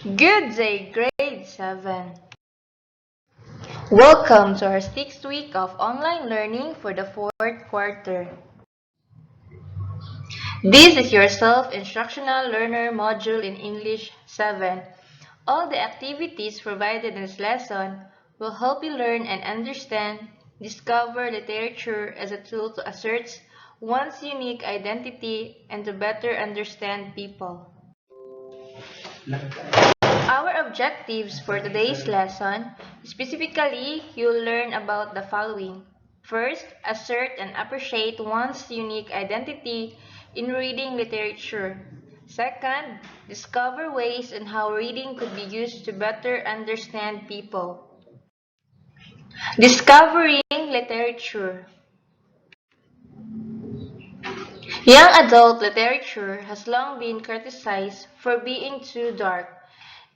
Good day, grade 7. Welcome to our 6th week of online learning for the 4th quarter. This is your self-instructional learner module in English 7. All the activities provided in this lesson will help you learn and understand, discover literature as a tool to assert one's unique identity and to better understand people. Our objectives for today's lesson, specifically, you'll learn about the following. First, assert and appreciate one's unique identity in reading literature. Second, discover ways on how reading could be used to better understand people. Discovering literature. Young adult literature has long been criticized for being too dark.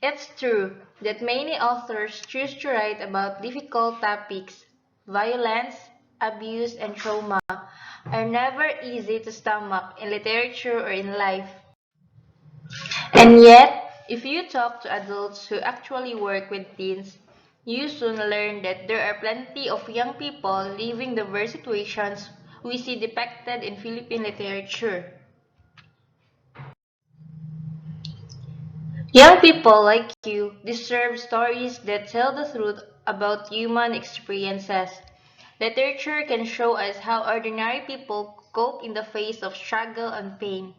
It's true that many authors choose to write about difficult topics. Violence, abuse, and trauma are never easy to stomach in literature or in life. And yet, if you talk to adults who actually work with teens, you soon learn that there are plenty of young people living the worst situations we see depicted in Philippine literature. Young people like you deserve stories that tell the truth about human experiences. Literature can show us how ordinary people cope in the face of struggle and pain.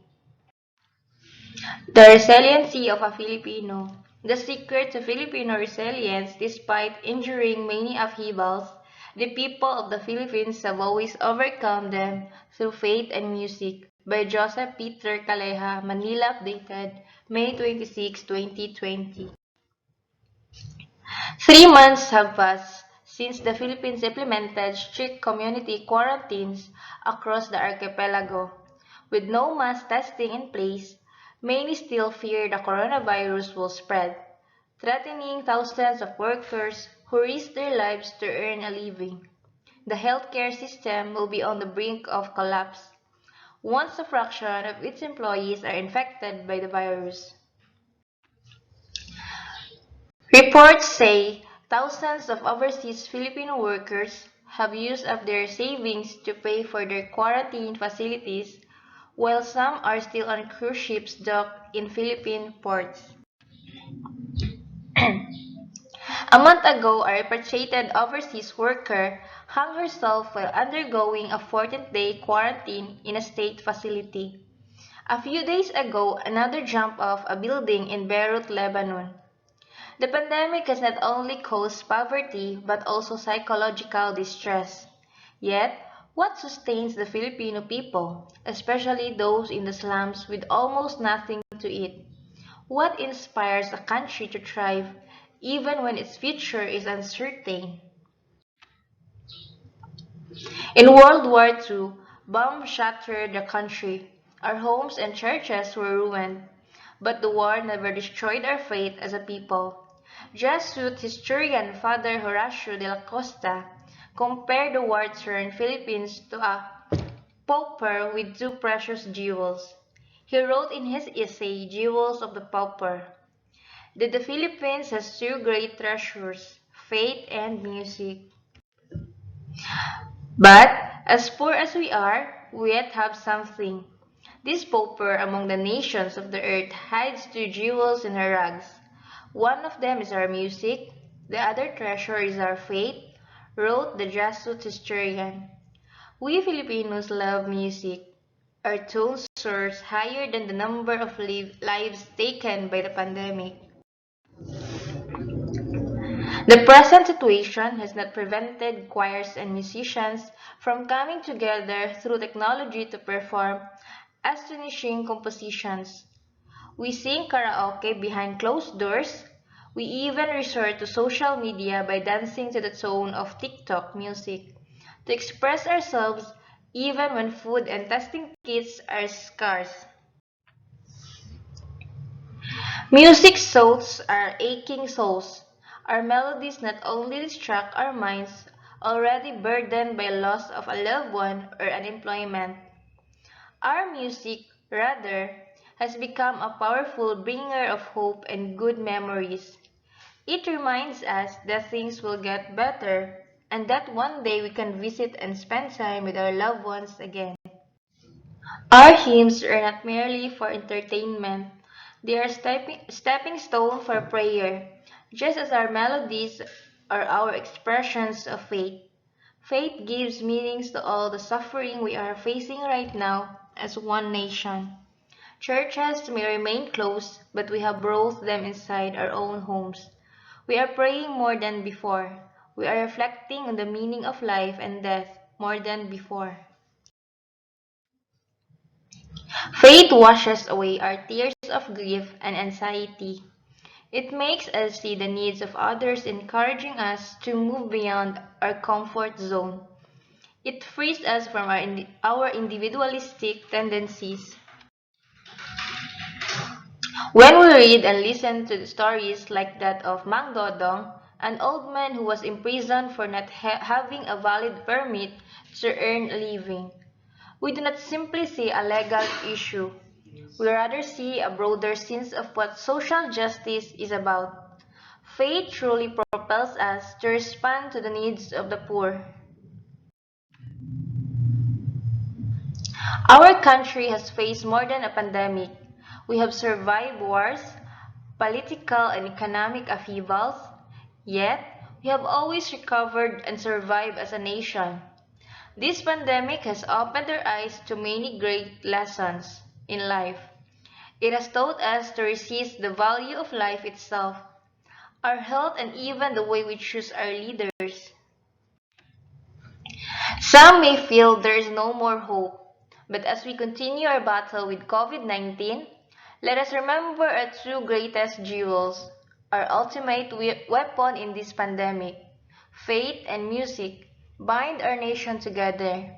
The resiliency of a Filipino. The secret to Filipino resilience, despite enduring many upheavals, the people of the Philippines have always overcome them through faith and music. By Joseph Peter Caleja, Manila updated, May 26, 2020. 3 months have passed since the Philippines implemented strict community quarantines across the archipelago. With no mass testing in place, many still fear the coronavirus will spread, threatening thousands of workers who risk their lives to earn a living. The healthcare system will be on the brink of collapse once a fraction of its employees are infected by the virus. Reports say thousands of overseas Filipino workers have used up their savings to pay for their quarantine facilities, while some are still on cruise ships docked in Philippine ports. A month ago, a repatriated overseas worker hung herself while undergoing a 14-day quarantine in a state facility. A few days ago, another jumped off a building in Beirut, Lebanon. The pandemic has not only caused poverty but also psychological distress. Yet, what sustains the Filipino people, especially those in the slums with almost nothing to eat? What inspires a country to thrive even when its future is uncertain? In World War II, bombs shattered the country. Our homes and churches were ruined. But the war never destroyed our faith as a people. Jesuit historian Father Horacio de la Costa compared the war-torn Philippines to a pauper with two precious jewels. He wrote in his essay, Jewels of the Pauper, that the Philippines has two great treasures, faith and music. But, as poor as we yet have something. This pauper among the nations of the earth hides two jewels in her rags. One of them is our music, the other treasure is our faith, wrote the Jesuit historian. We Filipinos love music. Our tone soars higher than the number of lives taken by the pandemic. The present situation has not prevented choirs and musicians from coming together through technology to perform astonishing compositions. We sing karaoke behind closed doors. We even resort to social media by dancing to the tone of TikTok music to express ourselves even when food and testing kits are scarce. Music soothes our aching souls. Our melodies not only distract our minds, already burdened by loss of a loved one or unemployment. Our music, rather, has become a powerful bringer of hope and good memories. It reminds us that things will get better and that one day we can visit and spend time with our loved ones again. Our hymns are not merely for entertainment, they are stepping stone for prayer, just as our melodies are our expressions of faith. Faith gives meanings to all the suffering we are facing right now as one nation. Churches may remain closed, but we have brought them inside our own homes. We are praying more than before. We are reflecting on the meaning of life and death more than before. Faith washes away our tears of grief and anxiety. It makes us see the needs of others, encouraging us to move beyond our comfort zone. It frees us from our individualistic tendencies. When we read and listen to stories like that of Mang Dodong, an old man who was imprisoned for not having a valid permit to earn a living, we do not simply see a legal issue. We rather see a broader sense of what social justice is about. Faith truly propels us to respond to the needs of the poor. Our country has faced more than a pandemic. We have survived wars, political and economic upheavals, yet we have always recovered and survived as a nation. This pandemic has opened our eyes to many great lessons in life. It has taught us to resist the value of life itself, our health, and even the way we choose our leaders. Some may feel there is no more hope, but as we continue our battle with COVID-19, let us remember our two greatest jewels, our ultimate weapon in this pandemic. Faith and music bind our nation together.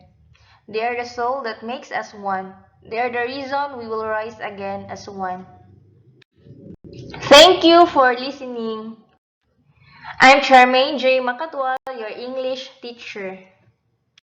They are the soul that makes us one. They are the reason we will rise again as one. Thank you for listening. I'm Charmaine J. Makatwal, your English teacher.